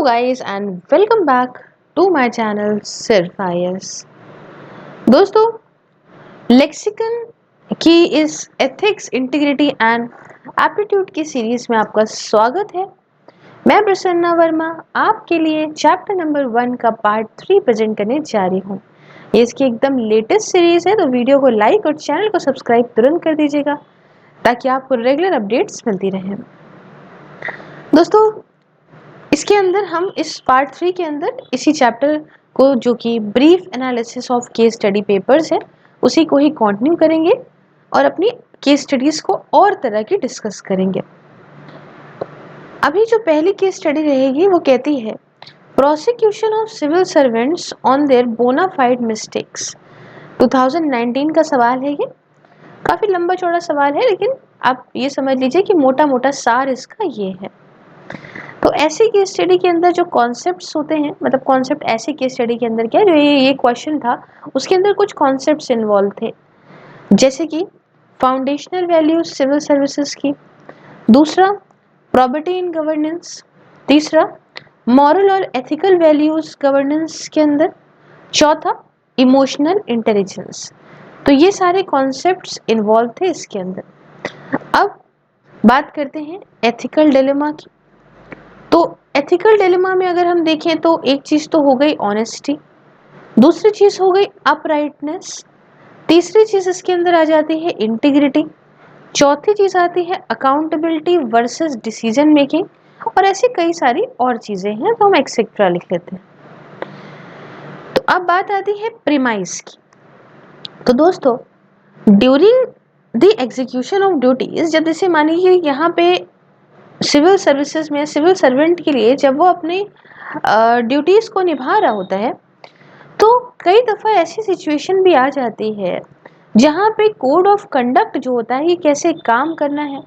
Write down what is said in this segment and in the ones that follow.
guys and welcome back to my channel सिर्फ IS। दोस्तों, lexicon की इस एथिक्स इंटीग्रिटी एंड एप्टीट्यूड की सीरीज में आपका स्वागत है। मैं प्रसन्ना वर्मा आपके लिए चैप्टर नंबर 1 का पार्ट 3 प्रेजेंट करने जा रही हूँ। ये इसकी एकदम लेटेस्ट सीरीज है, तो वीडियो को लाइक और चैनल को सब्सक्राइब तुरंत कर दीजिएगा ताकि आपको रेगुलर अपडेट्स मिलती रहें। दोस्तों, इसके अंदर हम इस पार्ट 3 के अंदर इसी चैप्टर को, जो कि brief analysis of case study papers है, उसी को ही कंटिन्यू करेंगे और अपनी केस स्टडीज को और तरह की डिस्कस करेंगे। अभी जो पहली केस स्टडी रहेगी वो कहती है prosecution of civil servants on their bona fide mistakes. 2019 का सवाल है। ये काफी लंबा चौड़ा सवाल है, लेकिन आप ये समझ लीजिए कि मोटा मोटा सार इसका ये है। तो ऐसी केस स्टडी के अंदर जो कॉन्सेप्ट्स होते हैं, मतलब कॉन्सेप्ट ऐसी केस स्टडी के अंदर क्या, जो ये क्वेश्चन था उसके अंदर कुछ कॉन्सेप्ट्स इन्वॉल्व थे, जैसे कि फाउंडेशनल वैल्यूज सिविल सर्विसेज की, दूसरा प्रॉपर्टी इन गवर्नेंस, तीसरा मॉरल और एथिकल वैल्यूज गवर्नेंस के अंदर, चौथा इमोशनल इंटेलिजेंस। तो ये सारे कॉन्सेप्ट्स इन्वॉल्व थे इसके अंदर। अब बात करते हैं एथिकल डिलेमा की। तो एथिकल डिलेमा में अगर हम देखें तो एक चीज तो हो गई ऑनेस्टी, दूसरी चीज हो गई अपराइटनेस, तीसरी चीज इसके अंदर आ जाती है इंटीग्रिटी, चौथी चीज आती है अकाउंटेबिलिटी वर्सेस डिसीजन मेकिंग, और ऐसी कई सारी और चीजें हैं तो हम एक्सेट्रा लिख लेते हैं। तो अब बात आती है प्रीमाइस की। तो दोस्तों, during the execution of duties, जब जैसे मानिए यहाँ पे सिविल सर्विसेज में सिविल सर्वेंट के लिए जब वो अपनी ड्यूटीज को निभा रहा होता है, तो कई दफा ऐसी सिचुएशन भी आ जाती है जहाँ पे कोड ऑफ कंडक्ट जो होता है, ये कैसे काम करना है,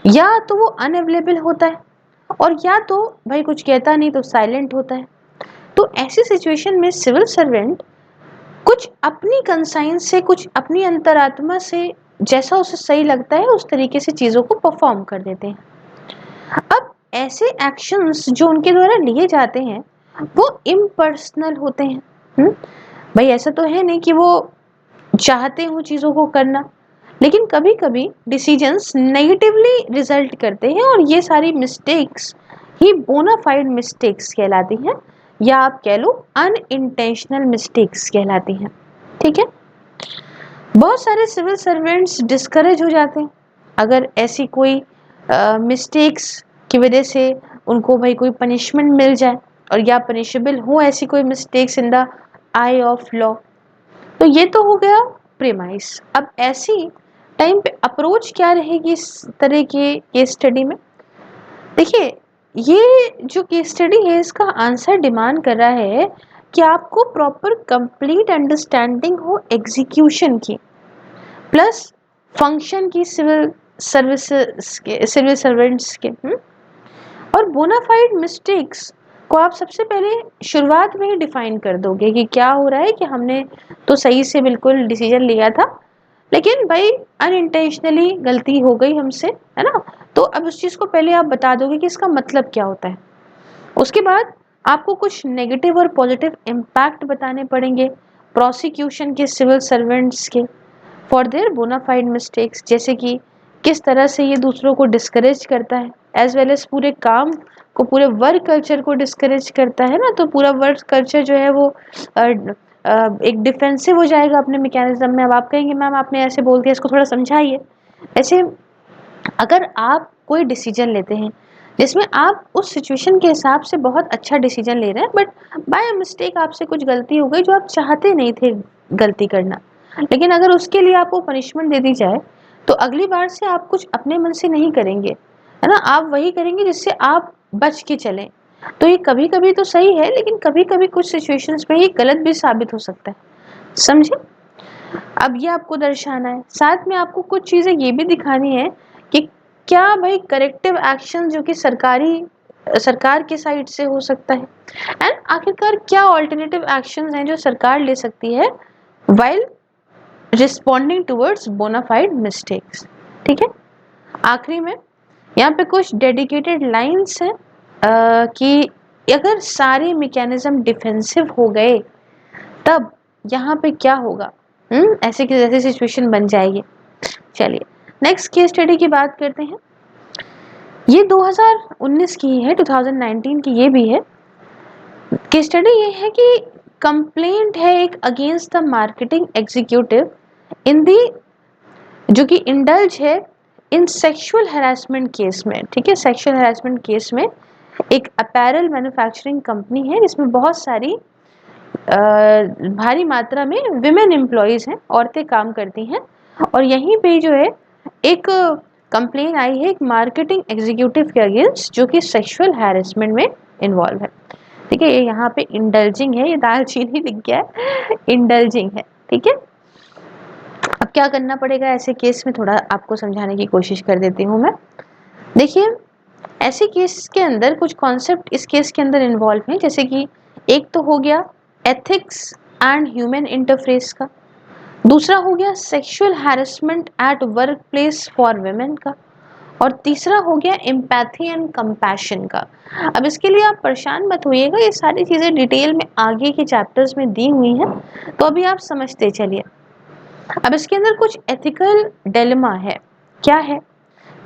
या तो वो अनअवेलेबल होता है और या तो भाई कुछ कहता नहीं तो साइलेंट होता है। तो ऐसी सिचुएशन में सिविल सर्वेंट कुछ अपनी कंसाइंस से, कुछ अपनी अंतरात्मा से, जैसा उसे सही लगता है उस तरीके से चीजों को परफॉर्म कर देते हैं। अब ऐसे एक्शंस जो उनके द्वारा लिए जाते हैं वो इम्पर्सनल होते हैं। भाई ऐसा तो है नहीं कि वो चाहते हो चीजों को करना, लेकिन कभी कभी डिसीजंस नेगेटिवली रिजल्ट करते हैं और ये सारी मिस्टेक्स ही बोनाफाइड मिस्टेक्स कहलाती हैं, या आप कह लो अनइंटेंशनल मिस्टेक्स कहलाती हैं। ठीक है, बहुत सारे सिविल सर्वेंट्स डिस्करेज हो जाते हैं अगर ऐसी कोई मिस्टेक्स की वजह से उनको भाई कोई पनिशमेंट मिल जाए, और या पनिशेबल हो ऐसी कोई mistakes in the I of law. तो ये तो हो गया प्रीमाइस। अब ऐसी टाइम पे अप्रोच क्या रहेगी इस तरह के केस स्टडी में? देखिए, ये जो केस स्टडी है इसका आंसर डिमांड कर रहा है कि आपको प्रॉपर कंप्लीट अंडरस्टैंडिंग हो एग्जीक्यूशन की, प्लस फंक्शन की सिविल सर्विसेज के, सिविल सर्वेंट्स के। और बोनाफाइड मिस्टेक्स को आप सबसे पहले शुरुआत में ही डिफाइन कर दोगे कि क्या हो रहा है कि हमने तो सही से बिल्कुल डिसीजन लिया था, लेकिन भाई अनइंटेंशनली गलती हो गई हमसे, है ना। तो अब उस चीज को पहले आप बता दोगे कि इसका मतलब क्या होता है। उसके बाद आपको कुछ नेगेटिव और पॉजिटिव इम्पैक्ट बताने पड़ेंगे प्रोसिक्यूशन के सिविल सर्वेंट्स के फॉर देयर बोनाफाइड मिस्टेक्स, जैसे कि किस तरह से ये दूसरों को डिस्करेज करता है, एज वेल एज पूरे काम को, पूरे वर्क कल्चर को डिस्करेज करता है ना। तो पूरा वर्क कल्चर जो है वो एक डिफेंसिव हो जाएगा अपने मैकेनिज्म में। अब आप कहेंगे मैम आपने ऐसे बोल दिया, इसको थोड़ा समझाइए। ऐसे अगर आप कोई डिसीजन लेते हैं जिसमें आप उस सिचुएशन के हिसाब से बहुत अच्छा डिसीजन ले रहे हैं, बट बाय मिस्टेक आपसे कुछ गलती हो गई जो आप चाहते नहीं थे गलती करना, लेकिन अगर उसके लिए आपको पनिशमेंट दे दी जाए तो अगली बार से आप कुछ अपने मन से नहीं करेंगे, है ना। आप वही करेंगे जिससे आप बच के चलें। तो ये कभी कभी तो सही है, लेकिन कभी कभी कुछ सिचुएशंस में ये गलत भी साबित हो सकता है, समझे। अब ये आपको दर्शाना है, साथ में आपको कुछ चीजें ये भी दिखानी है कि क्या भाई करेक्टिव एक्शन जो कि सरकार की साइड से हो सकता है, एंड आखिरकार क्या ऑल्टरनेटिव एक्शंस हैं जो सरकार ले सकती है while responding towards bona fide mistakes. ठीक है, आखिरी में यहाँ पे कुछ डेडिकेटेड लाइंस हैं कि अगर सारे मैकेनिज्म डिफेंसिव हो गए तब यहाँ पे क्या होगा? ऐसे की जैसे सिचुएशन बन जाएगी। चलिए नेक्स्ट केस स्टडी की बात करते हैं। ये 2019 की है, 2019 की ये भी है। केस स्टडी ये है कि कंप्लेंट है एक against the marketing executive in the, जो कि इंडल्ज है इन सेक्सुअल हैरेसमेंट केस में। ठीक है, सेक्सुअल हैरेसमेंट केस में एक अपैरल मैन्युफैक्चरिंग कंपनी है जिसमें बहुत सारी भारी मात्रा में विमेन एम्प्लॉयज हैं, औरतें काम करती हैं, और यहीं पे जो है एक कंप्लेन आई है एक मार्केटिंग एग्जीक्यूटिव के अगेंस्ट जो कि सेक्सुअल हैरेसमेंट में इन्वॉल्व है। ठीक है, ये यहाँ पे इंडल्जिंग है, ये दालचीनी लिख गया है, इंडल्जिंग है। ठीक है, अब क्या करना पड़ेगा ऐसे केस में, थोड़ा आपको समझाने की कोशिश कर देती हूँ मैं। देखिए, ऐसे केस के अंदर कुछ कॉन्सेप्ट इस केस के अंदर इन्वॉल्व हैं, जैसे कि एक तो हो गया एथिक्स एंड ह्यूमन इंटरफेस का, दूसरा हो गया sexual harassment at work place for women का, और तीसरा हो गया एम्पैथी एंड कंपैशन का। अब इसके लिए आप परेशान मत होइएगा, ये सारी चीज़ें डिटेल में आगे के चैप्टर्स में दी हुई हैं, तो अभी आप समझते चलिए। अब इसके अंदर कुछ एथिकल डिलेमा है। क्या है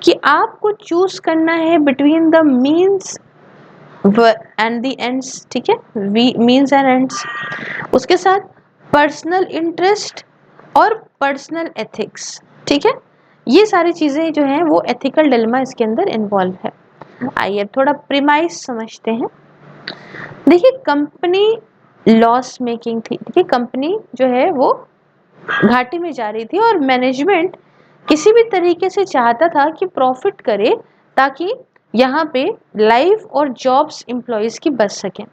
कि आपको चूज करना है between the means and the ends. ठीक है, मीन्स एंड एंड्स, उसके साथ पर्सनल इंटरेस्ट और पर्सनल एथिक्स। ठीक है, ये सारी चीजें जो हैं वो एथिकल डिलेमा इसके अंदर इन्वॉल्व है। आइए थोड़ा प्रीमाइस समझते हैं। देखिए, कंपनी लॉस मेकिंग थी। देखिए, कंपनी जो है वो घाटे में जा रही थी और मैनेजमेंट किसी भी तरीके से चाहता था कि प्रॉफिट करे ताकि यहाँ पे लाइफ और जॉब्स एम्प्लॉयज की बच सकें।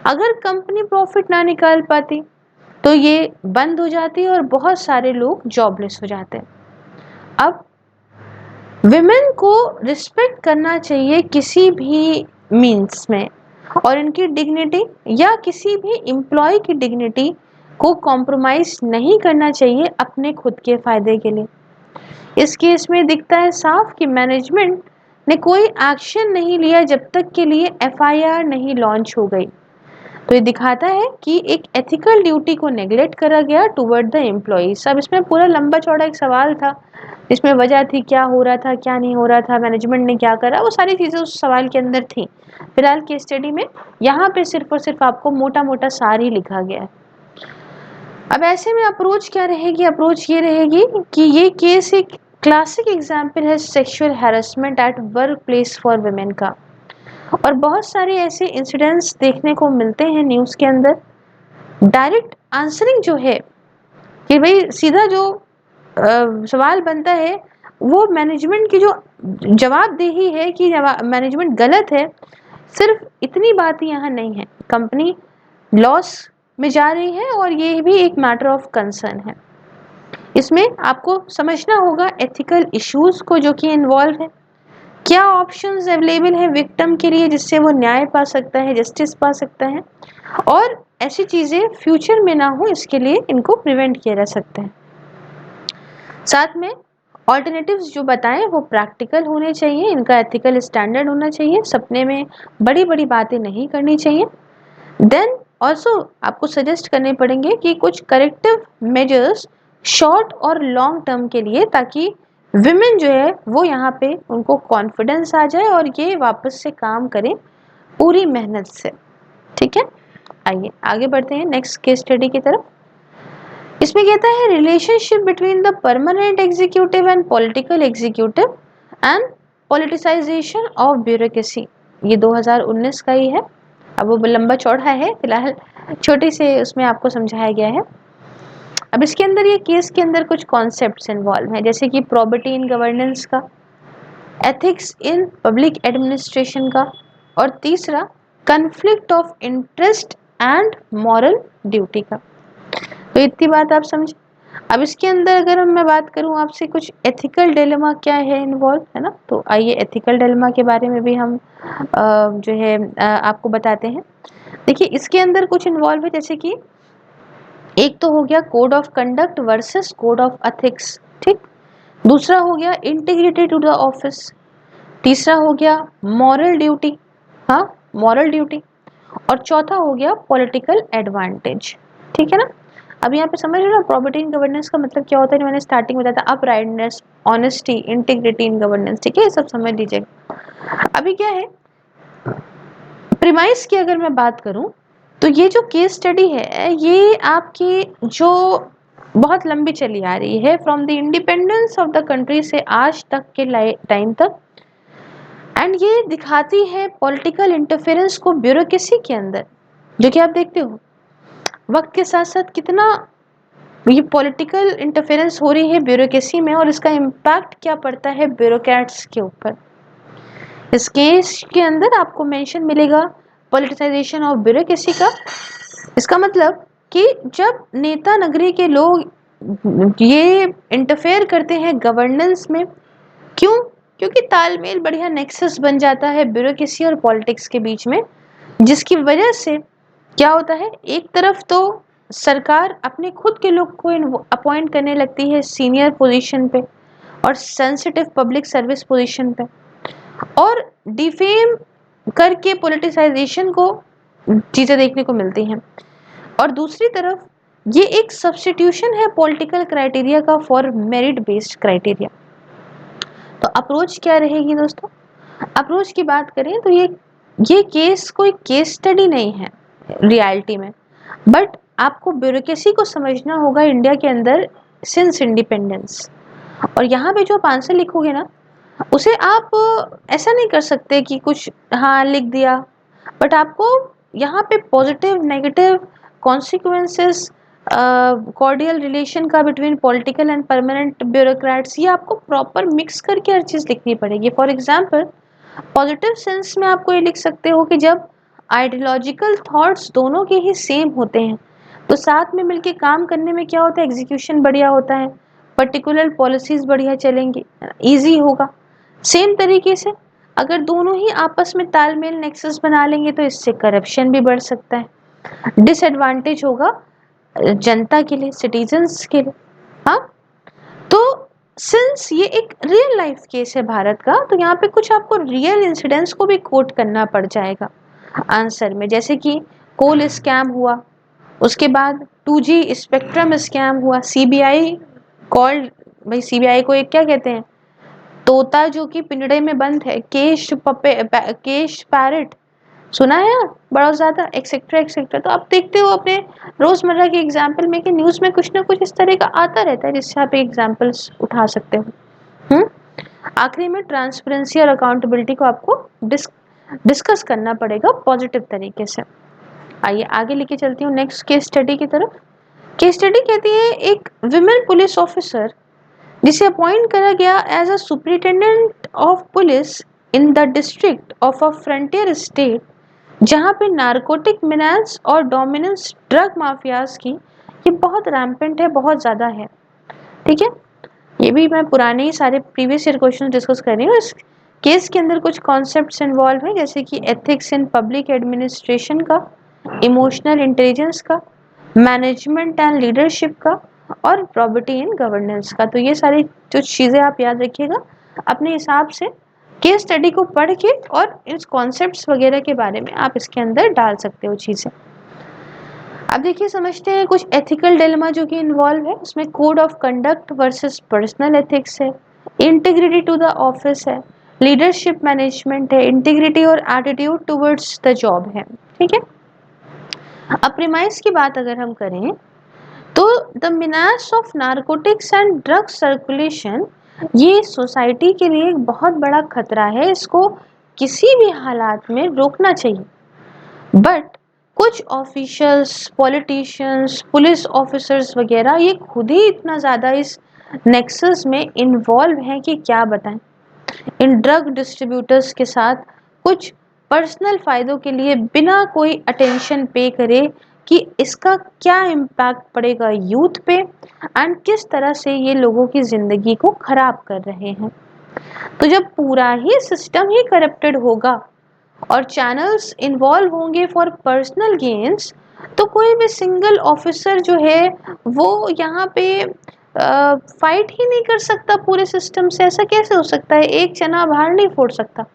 अगर कंपनी प्रॉफिट ना निकाल पाती तो ये बंद हो जाती और बहुत सारे लोग जॉबलेस हो जाते। अब विमेन को रिस्पेक्ट करना चाहिए किसी भी मीन्स में, और इनकी डिग्निटी या किसी भी एम्प्लॉय की डिग्निटी को कॉम्प्रोमाइज नहीं करना चाहिए अपने खुद के फायदे के लिए। इस केस में दिखता है साफ कि मैनेजमेंट ने कोई एक्शन नहीं लिया जब तक के लिए एफआईआर नहीं लॉन्च हो गई। तो ये दिखाता है कि एक एथिकल ड्यूटी को नेग्लेक्ट करा गया टुवर्ड द एम्प्लॉइज। अब इसमें पूरा लंबा चौड़ा एक सवाल था, इसमें वजह थी क्या हो रहा था क्या नहीं हो रहा था, मैनेजमेंट ने क्या करा, वो सारी चीज़ें उस सवाल के अंदर थी। फिलहाल केस स्टडी में यहाँ पे सिर्फ और सिर्फ आपको मोटा मोटा सार ही लिखा गया है। अब ऐसे में अप्रोच क्या रहेगी? अप्रोच ये रहेगी कि ये केस एक क्लासिक एग्जाम्पल है sexual harassment at work place for women का, और बहुत सारे ऐसे इंसिडेंट्स देखने को मिलते हैं न्यूज़ के अंदर। डायरेक्ट आंसरिंग जो है कि भाई सीधा जो सवाल बनता है वो मैनेजमेंट की जो जवाबदेही है कि मैनेजमेंट गलत है, सिर्फ इतनी बात यहाँ नहीं है। कंपनी लॉस में जा रही है और ये भी एक मैटर ऑफ कंसर्न है। इसमें आपको समझना होगा एथिकल इश्यूज को जो कि इन्वॉल्व है, क्या ऑप्शंस अवेलेबल है विक्टिम के लिए जिससे वो न्याय पा सकता है, जस्टिस पा सकता है, और ऐसी चीज़ें फ्यूचर में ना हो इसके लिए इनको प्रिवेंट किया जा सकता है। साथ में ऑल्टरनेटिव्स जो बताएं वो प्रैक्टिकल होने चाहिए, इनका एथिकल स्टैंडर्ड होना चाहिए, सपने में बड़ी बड़ी बातें नहीं करनी चाहिए। देन ऑल्सो आपको सजेस्ट करने पड़ेंगे कि कुछ करेक्टिव मेजर्स शॉर्ट और लॉन्ग टर्म के लिए, ताकि विमेन जो है वो यहाँ पे उनको कॉन्फिडेंस आ जाए और ये वापस से काम करें पूरी मेहनत से। ठीक है, आइए आगे बढ़ते हैं नेक्स्ट केस स्टडी की तरफ। इसमें कहता है relationship between the permanent executive and political executive and politicisation of bureaucracy. ये 2019 का ही है। अब वो लंबा चौड़ा है, फिलहाल छोटे से उसमें आपको समझाया गया है। अब इसके अंदर ये केस के अंदर कुछ कॉन्सेप्ट्स इन्वॉल्व हैं, जैसे कि प्रॉपर्टी इन गवर्नेंस का, एथिक्स इन पब्लिक एडमिनिस्ट्रेशन का, और तीसरा conflict of interest and moral duty का। तो इतनी बात आप समझ। अब इसके अंदर अगर मैं बात करूं आपसे कुछ एथिकल डिलेमा क्या है इन्वॉल्व, है ना, तो आइए एथिकल डिलेमा के बारे में भी हम जो है आपको बताते हैं। देखिए, इसके अंदर कुछ इन्वॉल्व है, जैसे कि एक तो हो गया code of conduct versus code of ethics. ठीक, दूसरा हो गया इंटीग्रिटी टू द ऑफिस, तीसरा हो गया मॉरल ड्यूटी, हाँ, मॉरल ड्यूटी, और चौथा हो गया पॉलिटिकल एडवांटेज। ठीक है ना। अब यहाँ पे समझ रहे हो ना प्रॉपर्टी इन गवर्नेंस का मतलब क्या होता है, मैंने स्टार्टिंग में बताया था, uprightness, honesty, integrity in governance. ठीक है, ये सब समझ लीजिएगा। अभी क्या है, प्रीमाइस की अगर मैं बात करूं तो ये जो केस स्टडी है ये आपकी जो बहुत लंबी चली आ रही है from the independence of the country से आज तक के टाइम तक, एंड ये दिखाती है पॉलिटिकल इंटरफेरेंस को ब्यूरोक्रेसी के अंदर, जो कि आप देखते हो वक्त के साथ साथ कितना ये पॉलिटिकल इंटरफेरेंस हो रही है ब्यूरोक्रेसी में, और इसका इम्पैक्ट क्या पड़ता है ब्यूरोक्रेट्स के ऊपर। इस केस के अंदर आपको मेंशन मिलेगा पॉलिटिसाइजेशन ऑफ ब्यूरोक्रेसी का। इसका मतलब कि जब नेता नगरी के लोग ये इंटरफेयर करते हैं गवर्नेंस में, क्यों? क्योंकि तालमेल बढ़िया नेक्सस बन जाता है ब्यूरोक्रेसी और पॉलिटिक्स के बीच में, जिसकी वजह से क्या होता है, एक तरफ तो सरकार अपने खुद के लोग को अपॉइंट करने लगती है सीनियर पोजीशन पे और सेंसिटिव पब्लिक सर्विस पोजीशन पे, और डिफेम करके पॉलिटिसाइजेशन को चीजें देखने को मिलती हैं। और दूसरी तरफ ये एक सब्स्टिट्यूशन है पॉलिटिकल क्राइटेरिया का फॉर मेरिट बेस्ड क्राइटेरिया। तो अप्रोच क्या रहेगी दोस्तों? अप्रोच की बात करें तो ये केस कोई केस स्टडी नहीं है रियलिटी में, बट आपको ब्यूरोक्रेसी को समझना होगा इंडिया के अंदर सिंस इंडिपेंडेंस। और यहाँ पे जो आप आंसर लिखोगे ना, उसे आप ऐसा नहीं कर सकते कि कुछ हाँ लिख दिया, बट आपको यहाँ पे positive negative consequences, cordial relation का between political and permanent bureaucrats, ये आपको प्रॉपर मिक्स करके हर चीज़ लिखनी पड़ेगी। फॉर एग्जाम्पल पॉजिटिव सेंस में आपको ये लिख सकते हो कि जब आइडियोलॉजिकल थॉट्स दोनों के ही सेम होते हैं तो साथ में मिलके काम करने में क्या होता है, एग्जीक्यूशन बढ़िया होता है, पर्टिकुलर पॉलिसीज बढ़िया चलेंगी, इजी होगा। सेम तरीके से अगर दोनों ही आपस में तालमेल नेक्सस बना लेंगे तो इससे करप्शन भी बढ़ सकता है, डिसएडवांटेज होगा जनता के लिए, सिटीजन्स के लिए। हाँ, तो सिंस ये एक रियल लाइफ केस है भारत का, तो यहाँ पे कुछ आपको रियल इंसिडेंट्स को भी कोट करना पड़ जाएगा आंसर में, जैसे कि कोल स्कैम हुआ, उसके बाद 2G स्पेक्ट्रम स्कैम हुआ, सीबीआई कॉल्ड, भाई सीबीआई को एक क्या कहते हैं, तोता जो कि पिंजड़े में बंद है, केश पैरट, सुना है यार बड़ा ज्यादा, एक्सेट्रा एक्सेट्रा। तो आप देखते हो अपने रोजमर्रा के एग्जाम्पल में कि न्यूज में कुछ ना कुछ इस तरह का आता रहता है जिससे आप एग्जाम्पल्स उठा सकते हो। हम्म आखिरी में ट्रांसपेरेंसी और अकाउंटेबिलिटी को आपको डिस्कस करना पड़ेगा पॉजिटिव तरीके से। आइए आगे लेके चलती हूँ नेक्स्ट केस स्टडी की तरफ। केस स्टडी कहती है एक विमेन पुलिस ऑफिसर जिसे अपॉइंट करा गया as a superintendent of police in the district of a frontier state, जहाँ पे नारकोटिक मिनास और डोमिनेंस ड्रग माफियाज की ये बहुत रैम्पेंट है, बहुत ज़्यादा है। ठीक है, ये भी मैं पुराने ही सारे प्रीवियस ईयर क्वेश्चन डिस्कस कर रही हूँ। इस केस के अंदर कुछ कॉन्सेप्ट्स इन्वॉल्व हैं, जैसे कि एथिक्स इन पब्लिक एडमिनिस्ट्रेशन का, इमोशनल इंटेलिजेंस का, मैनेजमेंट एंड लीडरशिप का, और प्रॉपर्टी इन गवर्नेंस का। तो ये सारी जो चीज़ें आप याद रखिएगा अपने हिसाब से केस स्टडी को पढ़ के, और इस कॉन्सेप्ट्स वगैरह के बारे में आप इसके अंदर डाल सकते हो चीज़ें। अब देखिए समझते हैं कुछ एथिकल डिलेमा जो कि इन्वॉल्व है। उसमें code of conduct versus personal ethics है, इंटीग्रिटी टू द ऑफिस है, लीडरशिप मैनेजमेंट है, इंटीग्रिटी और एटीट्यूड टुवर्ड्स द जॉब है। ठीक है, अब प्रीमाइस की बात अगर हम करें तो the menace of narcotics and drug circulation ये सोसाइटी के लिए एक बहुत बड़ा खतरा है, इसको किसी भी हालात में रोकना चाहिए। बट कुछ ऑफिशियल्स, पॉलिटिशियंस, पुलिस ऑफिसर्स वगैरह ये खुद ही इतना ज़्यादा इस नेक्सस में इन्वॉल्व हैं कि क्या बताएं। इन ड्रग डिस्ट्रीब्यूटर्स के साथ कुछ पर्सनल फ़ायदों के लिए बिना कोई अटेंशन पे करे कि इसका क्या इम्पैक्ट पड़ेगा यूथ पे, एंड किस तरह से ये लोगों की ज़िंदगी को ख़राब कर रहे हैं। तो जब पूरा ही सिस्टम ही करप्टेड होगा और चैनल्स इन्वॉल्व होंगे फॉर पर्सनल गेन्स, तो कोई भी सिंगल ऑफिसर जो है वो यहाँ पे फाइट ही नहीं कर सकता पूरे सिस्टम से। ऐसा कैसे हो सकता है? एक चना बाहर नहीं फोड़ सकता।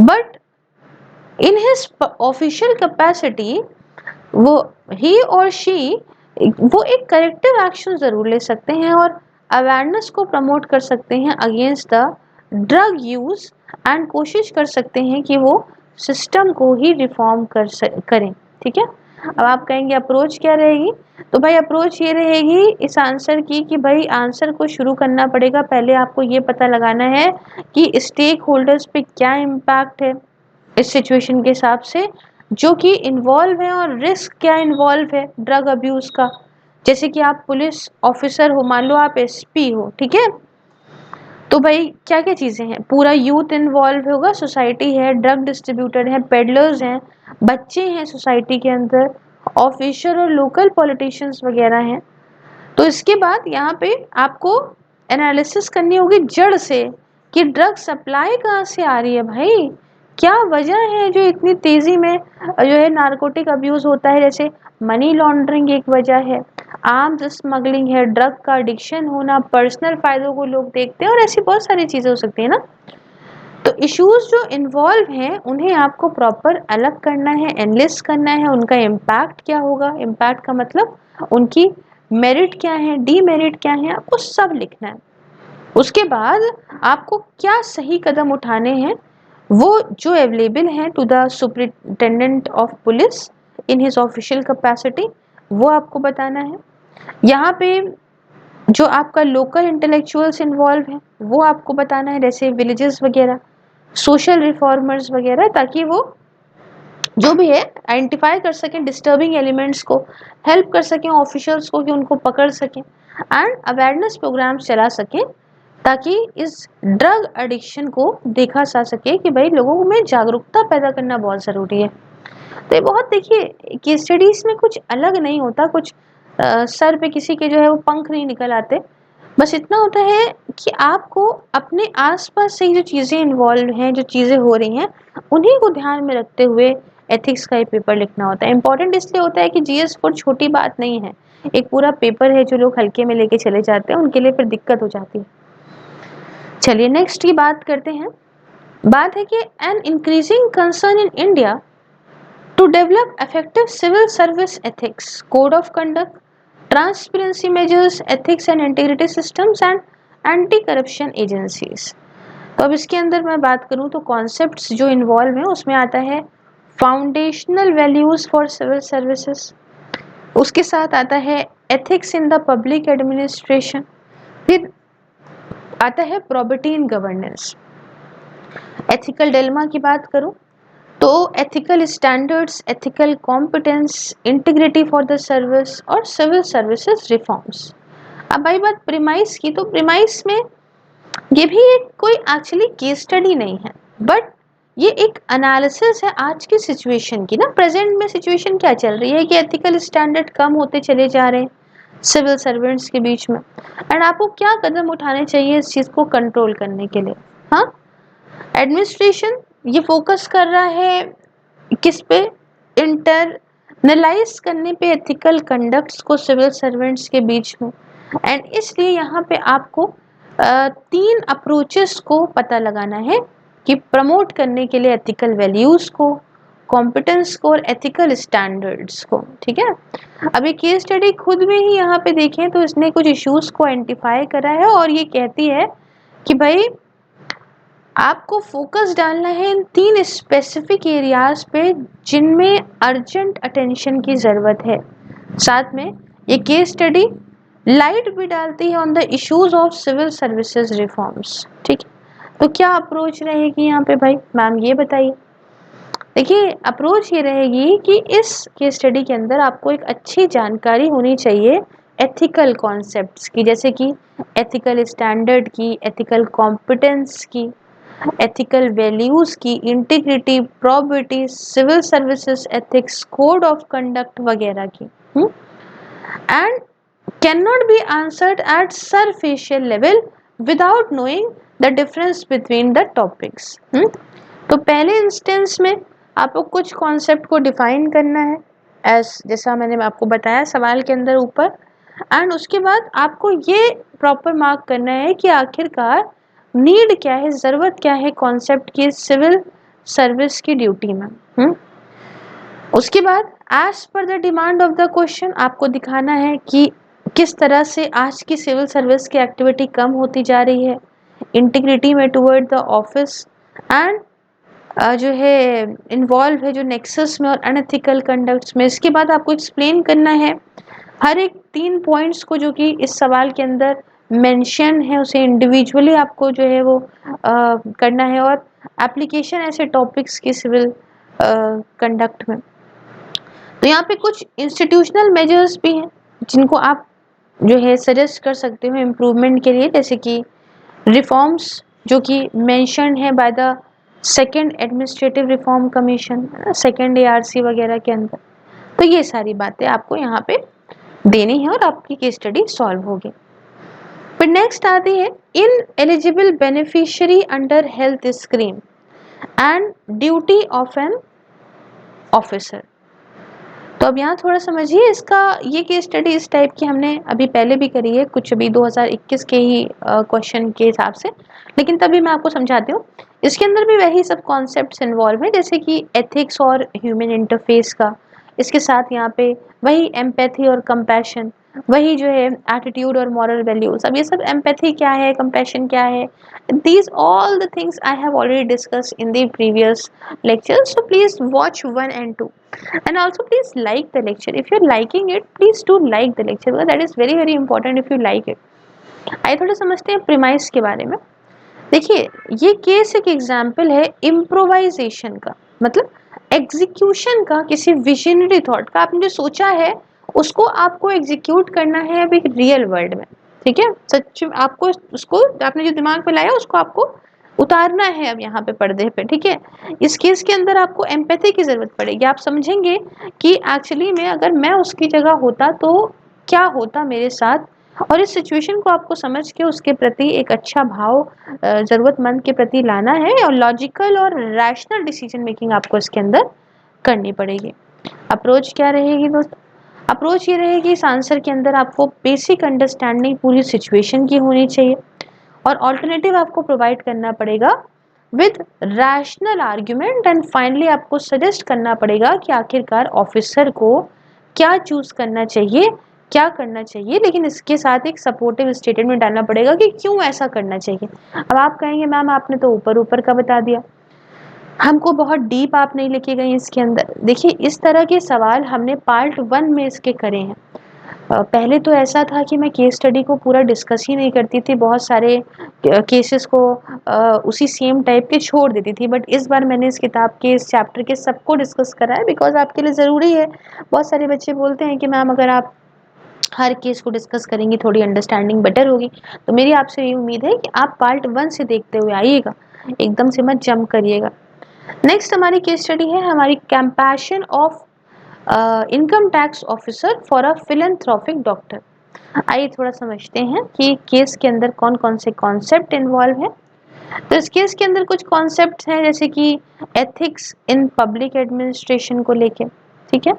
But in his official capacity वो ही और शी वो एक करेक्टिव एक्शन जरूर ले सकते हैं और अवेयरनेस को प्रमोट कर सकते हैं against the drug use and कोशिश कर सकते हैं कि वो सिस्टम को ही रिफॉर्म करें। ठीक है, अब आप कहेंगे अप्रोच क्या रहेगी, तो भाई अप्रोच ये रहेगी इस आंसर की कि भाई आंसर को शुरू करना पड़ेगा, पहले आपको ये पता लगाना है कि स्टेक होल्डर्स पे क्या इम्पैक्ट है इस सिचुएशन के हिसाब से जो कि इन्वॉल्व है और रिस्क क्या इन्वॉल्व है ड्रग अब्यूज का। जैसे कि आप पुलिस ऑफिसर हो, मान लो आप एसपी हो, ठीक है, तो भाई क्या क्या चीजें हैं, पूरा यूथ इन्वॉल्व होगा, सोसाइटी है, ड्रग डिस्ट्रीब्यूटर है, पेडलर्स हैं, बच्चे हैं सोसाइटी के अंदर, ऑफिसर और लोकल पॉलिटिशियंस वगैरह हैं। तो इसके बाद यहाँ पे आपको एनालिसिस करनी होगी जड़ से कि ड्रग सप्लाई कहाँ से आ रही है भाई, क्या वजह है जो इतनी तेजी में जो है नारकोटिक अब्यूज होता है। जैसे मनी लॉन्ड्रिंग एक वजह है, आर्म्स स्मगलिंग है, ड्रग का एडिक्शन होना, पर्सनल फायदों को लोग देखते हैं और ऐसी बहुत सारी चीजें हो सकती है ना। तो इश्यूज जो इन्वॉल्व हैं उन्हें आपको प्रॉपर अलग करना है, एनालिस्ट करना है, उनका इम्पैक्ट क्या होगा, इम्पैक्ट का मतलब उनकी मेरिट क्या है, डीमेरिट क्या है, आपको सब लिखना है। उसके बाद आपको क्या सही कदम उठाने हैं वो जो अवेलेबल है to the superintendent of police in his official capacity, वो आपको बताना है। यहाँ पे जो आपका लोकल इंटेलेक्चुअल्स इन्वॉल्व है वो आपको बताना है, जैसे विलेजेस वगैरह, सोशल रिफॉर्मर्स वगैरह, ताकि वो जो भी है आइडेंटिफाई कर सकें डिस्टर्बिंग एलिमेंट्स को, हेल्प कर सकें ऑफिशियल्स को कि उनको पकड़ सकें एंड अवेयरनेस प्रोग्राम्स चला सकें ताकि इस ड्रग एडिक्शन को देखा जा सके कि भाई लोगों में जागरूकता पैदा करना बहुत ज़रूरी है। तो ये बहुत देखिए कि स्टडीज़ में कुछ अलग नहीं होता, कुछ सर पे किसी के जो है वो पंख नहीं निकल आते, बस इतना होता है कि आपको अपने आसपास से जो चीज़ें इन्वॉल्व हैं, जो चीज़ें हो रही हैं, उन्हीं को ध्यान में रखते हुए एथिक्स का ये पेपर लिखना होता है। इम्पॉर्टेंट इसलिए होता है कि जीएस फोर छोटी बात नहीं है, एक पूरा पेपर है जो लोग हल्के में लेके चले जाते हैं उनके लिए फिर दिक्कत हो जाती है। चलिए नेक्स्ट की बात करते हैं। बात है कि an increasing concern in India to develop effective civil service ethics, code of conduct, transparency measures, ethics and integrity systems and anti-corruption agencies। तो अब इसके अंदर मैं बात करूं तो कॉन्सेप्ट्स जो इन्वॉल्व हैं उसमें आता है foundational values for civil services, उसके साथ आता है ethics in the public administration, फिर आता है property in governance. Ethical dilemma की बात करूं तो ethical standards, ethical competence, integrity for the service और सिविल सर्विसेज रिफॉर्म्स। अब भाई बात प्रीमाइस की, तो प्रीमाइस में ये भी एक कोई एक्चुअली केस स्टडी नहीं है, बट ये एक एनालिसिस है आज की सिचुएशन की ना, प्रेजेंट में सिचुएशन क्या चल रही है कि एथिकल स्टैंडर्ड कम होते चले जा रहे हैं सिविल सर्वेंट्स के बीच में, एंड आपको क्या कदम उठाने चाहिए इस चीज़ को कंट्रोल करने के लिए। हाँ, एडमिनिस्ट्रेशन ये फोकस कर रहा है किस पे, इंटरनलाइज करने पे एथिकल कंडक्ट्स को सिविल सर्वेंट्स के बीच में, एंड इसलिए यहाँ पे आपको तीन अप्रोचेस को पता लगाना है कि प्रमोट करने के लिए एथिकल वैल्यूज को, कॉम्पिटेंस को और एथिकल स्टैंडर्ड्स को। ठीक है, अभी केस स्टडी खुद में ही यहाँ पे देखें तो इसने कुछ इश्यूज को आइडेंटिफाई करा है और ये कहती है कि भाई आपको फोकस डालना है इन तीन स्पेसिफिक एरियाज पे जिनमें अर्जेंट अटेंशन की ज़रूरत है। साथ में ये केस स्टडी लाइट भी डालती है on the issues of civil services reforms. ठीक है, तो क्या अप्रोच रहेगी यहाँ पे भाई, मैम ये बताइए। देखिए अप्रोच ये रहेगी कि इस केस स्टडी के अंदर आपको एक अच्छी जानकारी होनी चाहिए एथिकल कॉन्सेप्ट्स की, जैसे कि एथिकल स्टैंडर्ड की, एथिकल कॉम्पिटेंस की, एथिकल वैल्यूज की, integrity, probity, civil services ethics, code of conduct वगैरह की, and can not be answered at superficial level without knowing the difference between the topics. तो पहले इंस्टेंस में आपको कुछ कॉन्सेप्ट को डिफाइन करना है एज जैसा मैंने आपको बताया सवाल के अंदर ऊपर, एंड उसके बाद आपको ये प्रॉपर मार्क करना है कि आखिरकार नीड क्या है, ज़रूरत क्या है कॉन्सेप्ट की सिविल सर्विस की ड्यूटी में। उसके बाद as per the demand of the question आपको दिखाना है कि किस तरह से आज की सिविल सर्विस की एक्टिविटी कम होती जा रही है इंटीग्रिटी में टुवर्ड द ऑफिस, एंड जो है इन्वॉल्व है जो नेक्सस में और अनएथिकल कंडक्ट्स में। इसके बाद आपको एक्सप्लेन करना है हर एक 3 पॉइंट्स को जो कि इस सवाल के अंदर मेंशन है, उसे इंडिविजुअली आपको जो है वो करना है, और एप्लीकेशन ऐसे टॉपिक्स की सिविल कंडक्ट में। तो यहाँ पे कुछ इंस्टीट्यूशनल मेजर्स भी हैं जिनको आप जो है सजेस्ट कर सकते हो इम्प्रूवमेंट के लिए, जैसे कि रिफॉर्म्स जो कि मेंशन है by the second administrative reform commission, second ARC वगैरह के अंदर। तो ये सारी बातें आपको यहाँ पे देनी है और आपकी केस स्टडी सॉल्व होगी। फिर नेक्स्ट आती है in eligible beneficiary under health scheme and duty of an officer. तो अब यहाँ थोड़ा समझिए इसका, ये केस स्टडी इस टाइप की हमने अभी पहले भी करी है, कुछ अभी 2021 के ही क्वेश्चन के हिसाब से, लेकिन तभी मैं आपको समझाती हूँ। इसके अंदर भी वही सब कॉन्सेप्ट्स इन्वॉल्व है, जैसे कि एथिक्स और ह्यूमन इंटरफेस का, इसके साथ यहाँ पे वही एम्पैथी और कंपैशन, वही जो है एटीट्यूड और मॉरल वैल्यूज। अब ये सब एम्पैथी क्या है, कंपैशन क्या है, these all the things I have already discussed in the previous lectures, so please watch 1 and 2, and also please like the lecture. If you're liking it, please do like the lecture because that is very very important if you like it। आइए थोड़ा समझते हैं premise के बारे में। देखिए ये case एक एग्जाम्पल है इम्प्रोवाइजेशन का, मतलब एग्जीक्यूशन का, किसी विजनरी थॉट का। आपने जो सोचा है उसको आपको एग्जीक्यूट करना है अब एक रियल वर्ल्ड में, ठीक है। सच आपको उसको, आपने जो दिमाग में लाया उसको आपको उतारना है अब यहाँ पे पर्दे पे, ठीक है। इस केस के अंदर आपको एम्पैथी की जरूरत पड़ेगी। आप समझेंगे कि एक्चुअली में अगर मैं उसकी जगह होता तो क्या होता मेरे साथ, और इस सिचुएशन को आपको समझ के उसके प्रति एक अच्छा भाव ज़रूरतमंद के प्रति लाना है, और लॉजिकल और रैशनल डिसीजन मेकिंग आपको इसके अंदर करनी पड़ेगी। अप्रोच क्या रहेगी दोस्तों? अप्रोच ये रहेगी इस आंसर के अंदर आपको बेसिक अंडरस्टैंडिंग पूरी सिचुएशन की होनी चाहिए, और ऑल्टरनेटिव आपको प्रोवाइड करना पड़ेगा with rational argument, and finally आपको सजेस्ट करना पड़ेगा कि आखिरकार ऑफिसर को क्या चूज करना चाहिए, क्या करना चाहिए, लेकिन इसके साथ एक सपोर्टिव स्टेटमेंट डालना पड़ेगा कि क्यों ऐसा करना चाहिए। अब आप कहेंगे मैम आपने तो ऊपर ऊपर का बता दिया, हमको बहुत डीप आप नहीं लेके गए इसके अंदर। देखिए इस तरह के सवाल हमने पार्ट 1 में इसके करे हैं। पहले तो ऐसा था कि मैं केस स्टडी को पूरा डिस्कस ही नहीं करती थी, बहुत सारे केसेस को उसी सेम टाइप के छोड़ देती थी, बट इस बार मैंने इस किताब के इस चैप्टर के सबको डिस्कस करा है बिकॉज आपके लिए ज़रूरी है। बहुत सारे बच्चे बोलते हैं कि मैम अगर आप हर केस को डिस्कस करेंगी थोड़ी अंडरस्टैंडिंग बेटर होगी, तो मेरी आपसे ये उम्मीद है कि आप पार्ट 1 से देखते हुए आइएगा, एकदम से मत जंप करिएगा। नेक्स्ट हमारी केस स्टडी है हमारी compassion of income tax officer for a philanthropic doctor. आइए थोड़ा समझते हैं कि केस के अंदर कौन कौन से कॉन्सेप्ट इन्वॉल्व है। तो इस केस के अंदर कुछ कॉन्सेप्ट हैं जैसे कि एथिक्स इन पब्लिक एडमिनिस्ट्रेशन को लेके, ठीक है।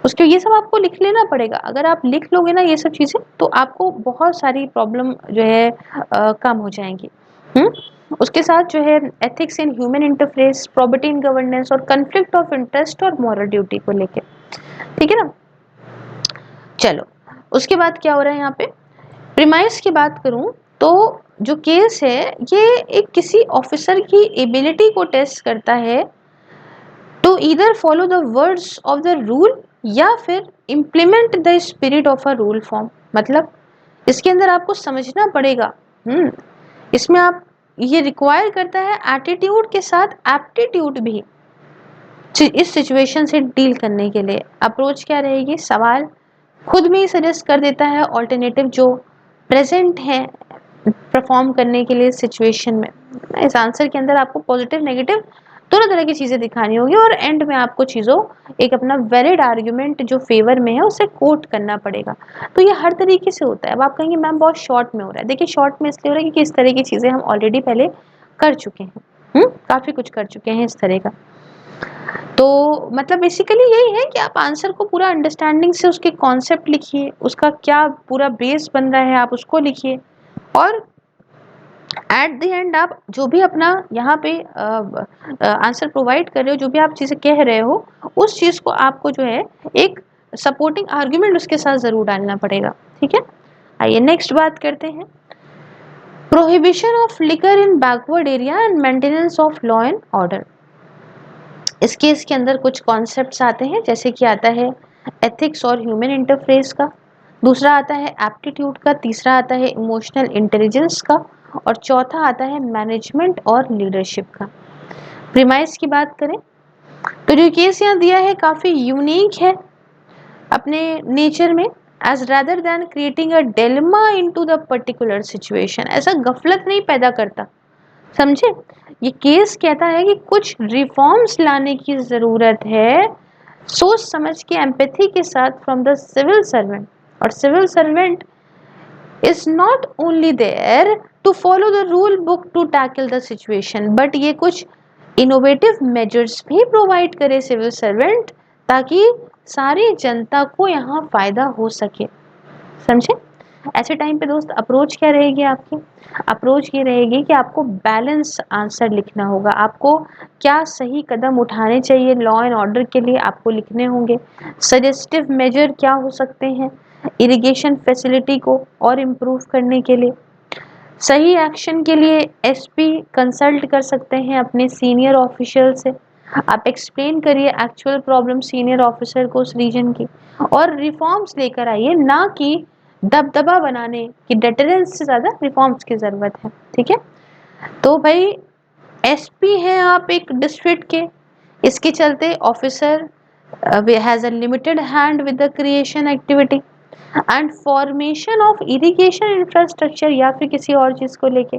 उसके ये सब आपको लिख लेना पड़ेगा। अगर आप लिख लोगे ना ये सब चीज़ें तो आपको बहुत सारी प्रॉब्लम जो है कम हो जाएंगी। उसके साथ जो है ethics in human interface, property in governance, और कन्फ्लिक्ट ऑफ इंटरेस्ट और मॉरल ड्यूटी को लेके, ठीक है ना। चलो उसके बाद क्या हो रहा है यहाँ पे, प्रीमाइस की बात करूं तो जो केस है ये एक किसी ऑफिसर की एबिलिटी को टेस्ट करता है to either follow the words of the rule या फिर implement the spirit of a rule form. मतलब इसके अंदर आपको समझना पड़ेगा, इसमें आप, ये रिक्वायर करता है एटीट्यूड के साथ एप्टीट्यूड भी इस सिचुएशन से डील करने के लिए। अप्रोच क्या रहेगी, सवाल खुद में ही सजेस्ट कर देता है ऑल्टरनेटिव जो प्रेजेंट है परफॉर्म करने के लिए सिचुएशन में। इस आंसर के अंदर आपको पॉजिटिव नेगेटिव दोनों तरह की चीज़ें दिखानी होगी, और एंड में आपको चीज़ों एक अपना वैलिड आर्ग्यूमेंट जो फेवर में है उसे कोट करना पड़ेगा। तो ये हर तरीके से होता है। अब आप कहेंगे मैम बहुत शॉर्ट में हो रहा है, देखिए शॉर्ट में इसलिए हो रहा है क्योंकि इस तरह की चीज़ें हम ऑलरेडी पहले कर चुके हैं, काफ़ी कुछ कर चुके हैं इस तरह का। तो मतलब बेसिकली यही है कि आप आंसर को पूरा अंडरस्टैंडिंग से उसके कॉन्सेप्ट लिखिए, उसका क्या पूरा बेस बन रहा है आप उसको लिखिए, और एट द एंड आप जो भी अपना यहाँ पे आंसर प्रोवाइड कर रहे हो, जो भी आप चीज़ें कह रहे हो, उस चीज़ को आपको जो है एक सपोर्टिंग आर्ग्यूमेंट उसके साथ ज़रूर डालना पड़ेगा। ठीक है, आइए नेक्स्ट बात करते हैं। Prohibition of liquor in backward area and maintenance of law and order. इस केस के अंदर कुछ कॉन्सेप्ट्स आते हैं, जैसे कि आता है एथिक्स और ह्यूमन इंटरफेस का, दूसरा आता है एप्टीट्यूड का, तीसरा आता है इमोशनल इंटेलिजेंस का, और चौथा आता है मैनेजमेंट और लीडरशिप का। प्रीमाइस की बात करें तो जो केस यहाँ दिया है काफ़ी यूनिक है अपने नेचर में, as rather than creating a dilemma into the particular situation, ऐसा गफलत नहीं पैदा करता, समझे। ये केस कहता है कि कुछ रिफॉर्म्स लाने की ज़रूरत है, सोच समझ के एम्पैथी के साथ फ्रॉम द सिविल सर्वेंट, और civil servant is not only there to follow the rule book to tackle the situation, but ये कुछ innovative measures भी provide करे सिविल सर्वेंट, ताकि सारी जनता को यहाँ फायदा हो सके, समझे। ऐसे टाइम पे दोस्त अप्रोच क्या रहेगी आपकी? अप्रोच ये रहेगी कि आपको बैलेंस आंसर लिखना होगा, आपको क्या सही कदम उठाने चाहिए लॉ एंड ऑर्डर के लिए, आपको लिखने होंगे। सजेस्टिव मेजर क्या हो सकते हैं इरिगेशन फैसिलिटी को और इम्प्रूव करने के लिए। सही एक्शन के लिए एसपी कंसल्ट कर सकते हैं अपने सीनियर ऑफिशियल से, आप एक्सप्लेन करिए एक्चुअल प्रॉब्लम सीनियर ऑफिसर को उस रीजन की, और रिफॉर्म्स लेकर आइए, ना कि दबदबा बनाने की, डेटरेंस से ज़्यादा रिफॉर्म्स की ज़रूरत है। ठीक है, तो भाई एसपी हैं आप एक डिस्ट्रिक्ट के, इसके चलते officer has a limited hand with the creation activity and formation of irrigation infrastructure, या फिर किसी और चीज़ को लेके,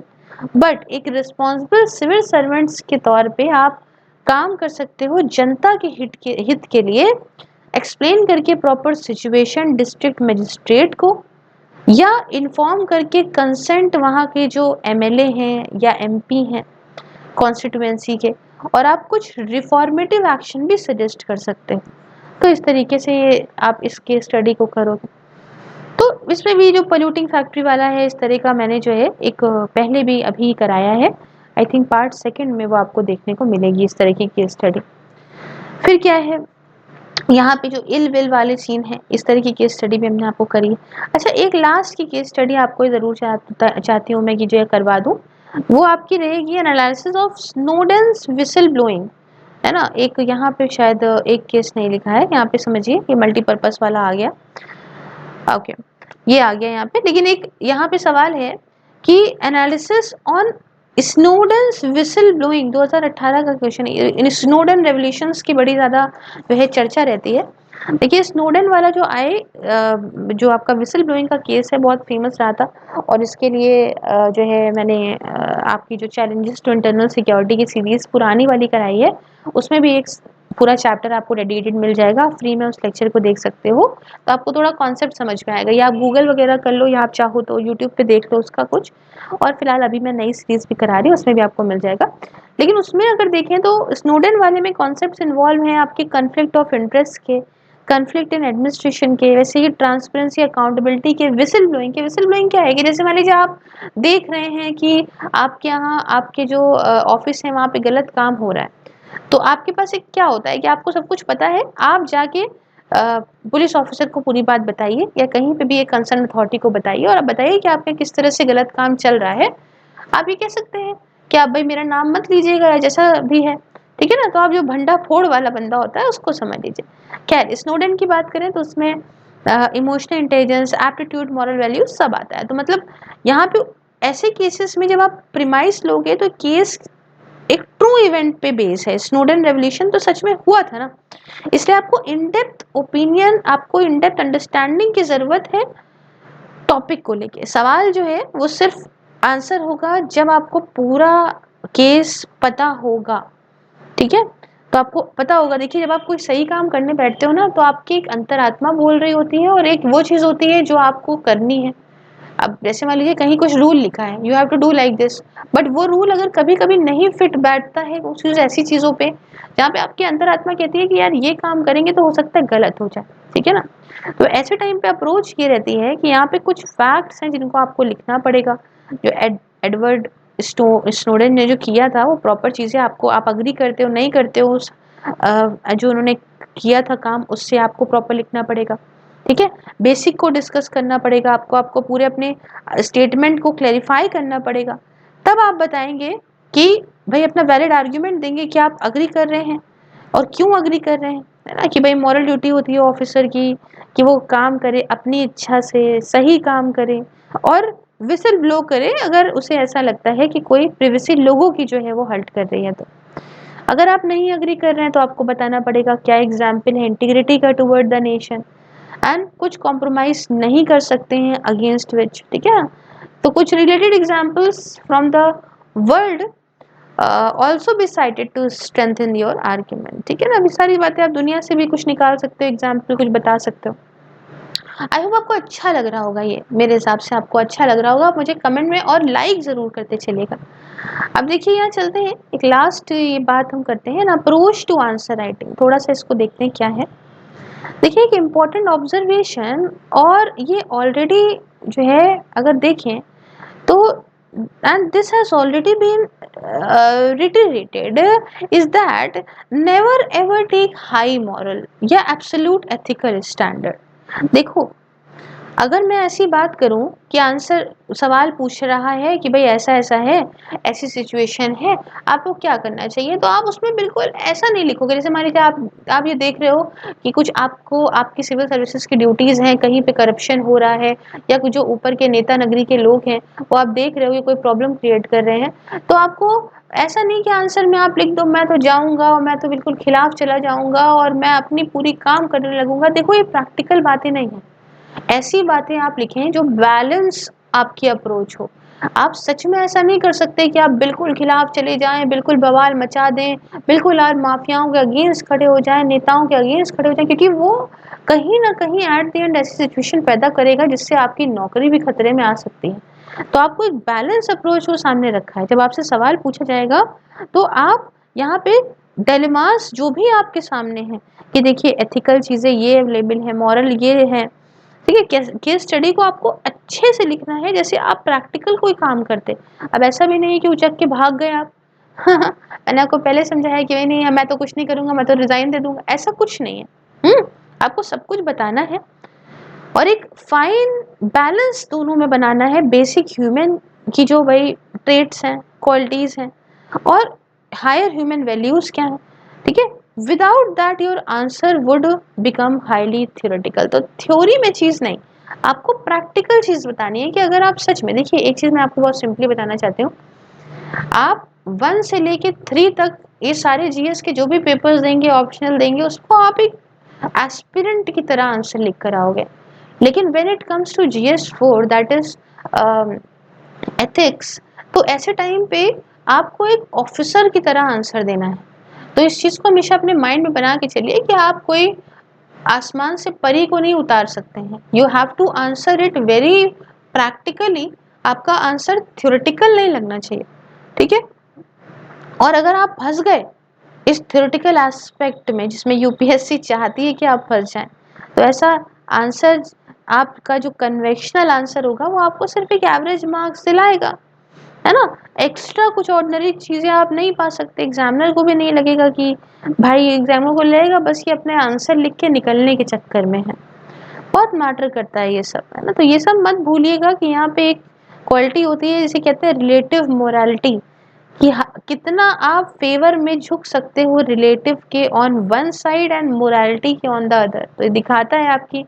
बट एक रिस्पॉन्सिबल सिविल सर्वेंट्स के तौर पे आप काम कर सकते हो जनता के हित के लिए, एक्सप्लेन करके प्रॉपर सिचुएशन डिस्ट्रिक्ट मजिस्ट्रेट को, या इन्फॉर्म करके कंसेंट वहाँ के जो एमएलए हैं या एमपी हैं कॉन्स्टिट्यूएंसी के, और आप कुछ रिफॉर्मेटिव एक्शन भी सजेस्ट कर सकते हैं। तो इस तरीके से ये आप इसके स्टडी को करोगे। तो इसमें भी जो पोल्यूटिंग फैक्ट्री वाला है, इस तरह का मैंने जो है एक पहले भी अभी कराया है, आई थिंक पार्ट सेकंड में वो आपको देखने को मिलेगी इस तरह की स्टडी। फिर क्या है यहाँ पे जो इल विल वाले सीन है, इस तरह की केस स्टडी भी हमने आपको करी है। अच्छा, एक लास्ट की केस स्टडी आपको ज़रूर चाहती हूँ मैं कि जो है करवा दूँ, वो आपकी रहेगी एनालिसिस ऑफ स्नोडेन्स विसल ब्लोइंग, है ना। एक यहाँ पे शायद एक केस नहीं लिखा है, यहाँ पे समझिए ये मल्टीपर्पज़ वाला आ गया, ओके ये आ गया यहाँ पे, लेकिन एक यहाँ पे सवाल है कि एनालिसिस ऑन स्नोडेन्स विसल ब्लोइंग 2018 का क्वेश्चन। इन स्नोडन रेवल्यूशंस की बड़ी ज़्यादा जो है चर्चा रहती है। देखिए स्नोडन वाला जो आए जो आपका विसल ब्लोइंग का केस है बहुत फेमस रहा था, और इसके लिए जो है मैंने आपकी जो चैलेंजेस टू इंटरनल सिक्योरिटी की सीरीज़ पुरानी वाली कराई है, उसमें भी एक पूरा चैप्टर आपको डेडिकेटेड मिल जाएगा, फ्री में उस लेक्चर को देख सकते हो, तो आपको थोड़ा कॉन्सेप्ट समझ में आएगा, या आप गूगल वगैरह कर लो, या आप चाहो तो यूट्यूब पे देख लो उसका कुछ। और फिलहाल अभी मैं नई सीरीज़ भी करा रही हूँ, उसमें भी आपको मिल जाएगा। लेकिन उसमें अगर देखें तो स्नोडन वाले में कॉन्सेप्ट्स इन्वॉल्व हैं आपके कन्फ्लिक्ट ऑफ इंटरेस्ट के, कन्फ्लिक्ट इन एडमिनिस्ट्रेशन के, वैसे ही ट्रांसपेरेंसी अकाउंटेबिलिटी के, विसल ब्लोइंग के। विसल ब्लोइंग क्या है कि जैसे मान लीजिए आप देख रहे हैं कि आपके यहाँ आपके जो ऑफिस है वहाँ पे गलत काम हो रहा है, तो आपके पास एक क्या होता है कि आपको सब कुछ पता है, आप जाके पुलिस ऑफिसर को पूरी बात बताइए, या कहीं पे भी एक कंसर्न अथॉरिटी को बताइए, और आप बताइए कि आपके किस तरह से गलत काम चल रहा है। आप ये कह सकते हैं कि आप भाई मेरा नाम मत लीजिएगा, या जैसा भी है, ठीक है ना। तो आप जो भंडा फोड़ वाला बंदा होता है उसको समझ लीजिए। खैर स्नोडेन की बात करें तो उसमें emotional intelligence, aptitude, moral values सब आता है। तो मतलब यहाँ पे ऐसे केसेस में जब आप प्रिमाइस लोगे तो केस एक ट्रू इवेंट पे बेस है। स्नोडन रेवोल्यूशन तो सच में हुआ था ना, इसलिए आपको इन डेप्थ ओपिनियन, आपको इन डेप्थ अंडरस्टैंडिंग की जरूरत है टॉपिक को लेके। सवाल जो है वो सिर्फ आंसर होगा जब आपको पूरा केस पता होगा, ठीक है। तो आपको पता होगा, देखिए जब आप कोई सही काम करने बैठते हो ना, तो आपकी एक अंतरात्मा बोल रही होती है, और एक वो चीज़ होती है जो आपको करनी है। अब जैसे मान लीजिए कहीं कुछ रूल लिखा है, you have to do like this, but वो रूल अगर कभी कभी नहीं फिट बैठता है कुछ ऐसी चीज़ों पे जहाँ पे आपकी अंतरात्मा कहती है कि यार ये काम करेंगे तो हो सकता है गलत हो जाए, ठीक है ना। तो ऐसे टाइम पे अप्रोच ये रहती है कि यहाँ पे कुछ फैक्ट्स हैं जिनको आपको लिखना पड़ेगा। जो एडवर्ड स्नोडेन ने जो किया था वो प्रॉपर चीज़ें आपको, आप अग्री करते हो नहीं करते हो उस जो उन्होंने किया था काम, उससे आपको प्रॉपर लिखना पड़ेगा। ठीक है, बेसिक को डिस्कस करना पड़ेगा आपको, आपको पूरे अपने स्टेटमेंट को क्लैरिफाई करना पड़ेगा। तब आप बताएंगे कि भाई अपना वैलिड आर्ग्यूमेंट देंगे कि आप अग्री कर रहे हैं और क्यों अग्री कर रहे हैं, है ना। कि भाई मॉरल ड्यूटी होती है ऑफिसर की कि वो काम करे अपनी इच्छा से, सही काम करे और विसल ब्लो करे अगर उसे ऐसा लगता है कि कोई प्रिवेसी लोगों की जो है वो हर्ट कर रही है। तो अगर आप नहीं अग्री कर रहे हैं तो आपको बताना पड़ेगा क्या एग्जाम्पल है इंटीग्रिटी का टुवर्ड द नेशन, एंड कुछ कॉम्प्रोमाइज नहीं कर सकते हैं अगेंस्ट विच। ठीक है, तो कुछ related examples from the world also be cited to strengthen your argument. ठीक है ना, अभी सारी बातें आप दुनिया से भी कुछ निकाल सकते हो, एग्जाम्पल कुछ बता सकते हो। आई होप आपको अच्छा लग रहा होगा, ये मेरे हिसाब से आपको अच्छा लग रहा होगा। आप मुझे कमेंट में और लाइक जरूर करते चलिएगा। अब देखिए यहाँ चलते हैं, एक लास्ट ये बात हम करते हैं ना, अप्रोच टू आंसर राइटिंग, थोड़ा सा इसको देखते हैं क्या है। देखिए एक इम्पॉर्टेंट ऑब्जर्वेशन, और ये ऑलरेडी जो है अगर देखें तो, and this has already been reiterated, is that never ever take high moral या absolute ethical standard। देखो अगर मैं ऐसी बात करूं कि आंसर सवाल पूछ रहा है कि भाई ऐसा ऐसा है, ऐसी सिचुएशन है, आपको क्या करना चाहिए, तो आप उसमें बिल्कुल ऐसा नहीं लिखोगे। जैसे मान लीजिए आप ये देख रहे हो कि कुछ आपको आपकी सिविल सर्विसेज की ड्यूटीज हैं, कहीं पे करप्शन हो रहा है या कुछ जो ऊपर के नेता नगरी के लोग हैं वो आप देख रहे हो कि कोई प्रॉब्लम क्रिएट कर रहे हैं, तो आपको ऐसा नहीं कि आंसर में आप लिख दो मैं तो जाऊंगा और मैं तो बिल्कुल खिलाफ चला जाऊंगा और मैं अपनी पूरी काम करने लगूंगा। देखो ये प्रैक्टिकल बातें नहीं है, ऐसी बातें आप लिखें जो बैलेंस आपकी अप्रोच हो। आप सच में ऐसा नहीं कर सकते कि आप बिल्कुल खिलाफ चले जाएं, बिल्कुल बवाल मचा दें, बिल्कुल और माफियाओं के अगेंस्ट खड़े हो जाएं, नेताओं के अगेंस्ट खड़े हो जाएं, क्योंकि वो कहीं ना कहीं एट द एंड ऐसी सिचुएशन पैदा करेगा जिससे आपकी नौकरी भी खतरे में आ सकती है। तो आपको एक बैलेंस अप्रोच वो सामने रखा है। जब आपसे सवाल पूछा जाएगा तो आप यहाँ पे डिलेमास जो भी आपके सामने है कि देखिए एथिकल चीजें ये अवेलेबल है, मॉरल ये है। ठीक है, केस स्टडी को आपको अच्छे से लिखना है जैसे आप प्रैक्टिकल कोई काम करते। अब ऐसा भी नहीं कि उचक के भाग गए आप मैंने आपको पहले समझाया कि नहीं मैं तो कुछ नहीं करूंगा, मैं तो रिजाइन दे दूंगा, ऐसा कुछ नहीं है। आपको सब कुछ बताना है और एक फाइन बैलेंस दोनों में बनाना है, बेसिक ह्यूमन की जो भाई ट्रेट्स हैं, क्वालिटीज हैं, और हायर ह्यूमन वैल्यूज क्या है। ठीक है, without that your answer would become highly theoretical. तो थ्योरी में चीज नहीं, आपको प्रैक्टिकल चीज बतानी है कि अगर आप सच में, देखिए एक चीज मैं आपको बहुत सिंपली बताना चाहती हूँ, आप 1 से लेके 3 तक ये सारे जीएस के जो भी पेपर्स देंगे, ऑप्शनल देंगे, उसको आप एक एस्पिरेंट की तरह आंसर लिख कर आओगे। लेकिन when it comes to GS4 that is ethics, तो ऐसे टाइम पे आपको एक ऑफिसर की तरह आंसर देना है। तो इस चीज को हमेशा अपने माइंड में बना के चलिए कि आप कोई आसमान से परी को नहीं उतार सकते हैं। You have to answer it very practically, आपका आंसर थ्योरेटिकल नहीं लगना चाहिए। ठीक है, और अगर आप फंस गए इस थ्योरेटिकल एस्पेक्ट में जिसमें यूपीएससी चाहती है कि आप फंस जाएं, तो ऐसा आंसर, आपका जो कन्वेंशनल आंसर होगा वो आपको सिर्फ एक एवरेज मार्क्स दिलाएगा, है ना। एक्स्ट्रा कुछ ऑर्डिनरी चीजें आप नहीं पा सकते। एग्जामिनर को भी नहीं लगेगा कि भाई एग्जामिनर को लगेगा बस ये अपने आंसर लिख के निकलने के चक्कर में है। बहुत मैटर करता है ये सब, है ना। तो ये सब मत भूलिएगा कि यहाँ पे एक क्वालिटी होती है जिसे कहते हैं रिलेटिव मोरालिटी, कि कितना आप फेवर में झुक सकते हो रिलेटिव के on one side and morality के ऑन द अदर। तो ये दिखाता है आपकी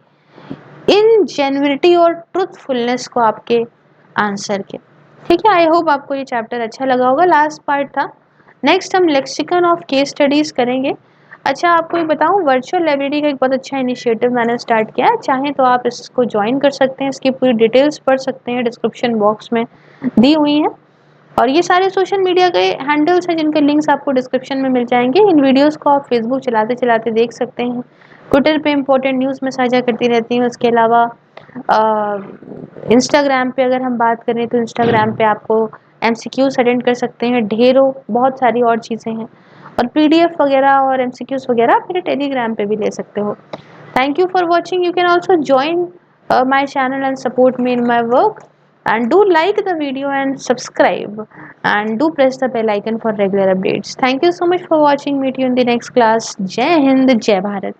इन जेन्युइनिटी और ट्रूथफुलनेस को आपके आंसर के। ठीक है, आई होप आपको ये चैप्टर अच्छा लगा होगा, लास्ट पार्ट था। नेक्स्ट हम लेक्सिकन ऑफ केस स्टडीज करेंगे। अच्छा आपको ये बताऊं, वर्चुअल लाइब्रेरी का एक बहुत अच्छा इनिशिएटिव मैंने स्टार्ट किया है, चाहें तो आप इसको ज्वाइन कर सकते हैं, इसकी पूरी डिटेल्स पढ़ सकते हैं, डिस्क्रिप्शन बॉक्स में दी हुई हैं। और ये सारे सोशल मीडिया के हैंडल्स हैं जिनके लिंक्स आपको डिस्क्रिप्शन में मिल जाएंगे। इन वीडियोस को आप फेसबुक चलाते चलाते देख सकते हैं। ट्विटर पे इंपॉर्टेंट न्यूज़ में साझा करती रहती हूँ। उसके अलावा इंस्टाग्राम पे अगर हम बात करें तो इंस्टाग्राम पे आपको MCQs अटेंड कर सकते हैं, ढेरों बहुत सारी और चीज़ें हैं। और PDF वगैरह और MCQs वगैरह आप मेरे टेलीग्राम पे भी ले सकते हो। Thank you for watching. You can also join my channel and support me in my work. and do like the video and subscribe, and do press the bell icon for regular updates. Thank you so much for watching. Meet you in the next class. Jai Hind, Jai Bharat.